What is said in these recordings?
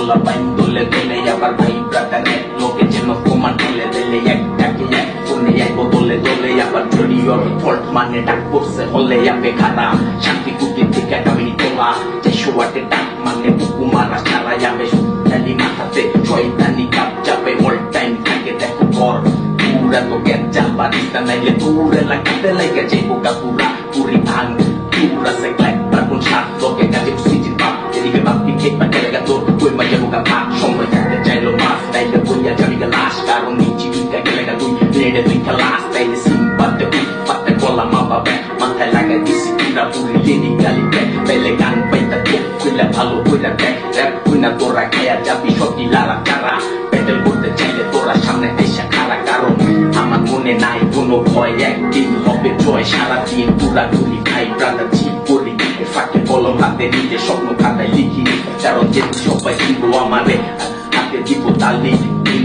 পোলা বাইন দোলে দোলে আবার ভাই ব্রাদার এক লোকে যেন প্রমাণ করলে দিলে একটাকে এক কোনে এক দোলে দোলে আবার জড়িয়র ফল্ট মানে ডাক পড়ছে হলে যাবে খারাপ শান্তি কুটি থেকে কামিনী তোলা যে শোয়াটে ডাক মানে বুকু মারা ছাড়া যাবে সুতালি মাথাতে শয়তানি কাপ যাবে অল টাইম থাকে দেখো পর পুরা তো গেঞ্জা বারিস্তা নাইলে দূরে লাগাতে লাগে যে বোকা পুরা পুরি ভাঙ পুরা সে ক্লাইক বারগুন সাত লোকে কাজে সিজিন পাপ এদিকে বাপি কেক পাকে লাগা তোর কই মাঝে বোকা ভাগ সময় থাকতে চাইলো মাছ তাইলে কইয়া যাবি লাশ কারণ নিচি দুইটা গেলে গা তুই রেডে তুই খেলাস তাইলে সিম্পাতে উই পাতে বলা মা বাবা মাথায় লাগা দিছি পুরা পুরি লেডি গালি দেখ পেলে গান পাইতা তো কইলা ভালো কইলা দেখ র্যাপ কইনা তোরা খেয়া যাবি সবই লারা চারা প্যাটেল করতে চাইলে তোরা সামনে এসে খারা কারণ আমার মনে নাই কোনো ভয় একদিন হবে জয় সারাদিন পুরা গুলি খাই ব্রাদার ছি করি ফাঁকে কলম হাতে নিজে স্বপ্ন খাতায় লিখি কারণ যে সবাই কিন্তু আমারে হাতে দিব তালি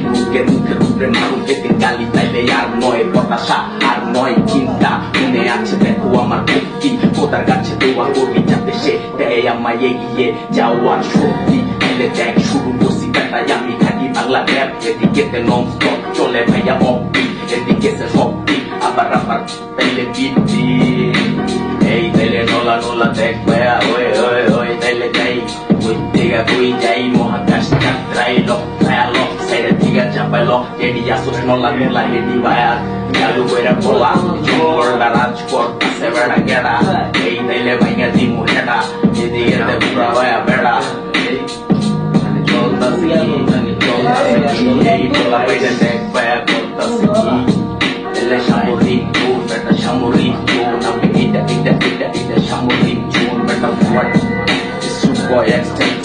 মুখের মুখের উপরে মারুন এতে গালি তাইলে আর নয় হতাশা আর নয় চিন্তা মনে আছে দেখো আমার মুক্তি কোথার কাছে দেওয়া করি যাতে সে দেয় আমায় এগিয়ে যাওয়ার শক্তি তাইলে দেখ শুরু বসি কাটাই আমি থাকি বাংলা র্যাপ এদিকে নন স্টপ চলে ভাইয়া অব্দি এদিকে সে শক্তি আবার আবার তাইলে বিদ্যি এই তাইলে নোলা নোলা দেখ ভাইয়া ওই ওই ওই তাইলে যাই ওই থেকে বই যাই মহাকাশ যাত্রায় লক ভাইয়া লক সাইডের থেকে চাপাই লক এডি আসুস নোলা নোলা এডি ভাইয়া চালু কইরা বলা জঙ্গলটা রাজকোট আছে বেড়া গেড়া এই তাইলে ভাইয়া দিমু হেডা এদিকে পুরা ভাইয়া বেড়া চলতাছি এই বলা বাইরে দেখ ভাইয়া করতাছি এলে সামরিক জোন বেটা সামরিক জোন আমি এটা সামরিক জোন বেটা হোয়াট সুপার এক্সটেন্ট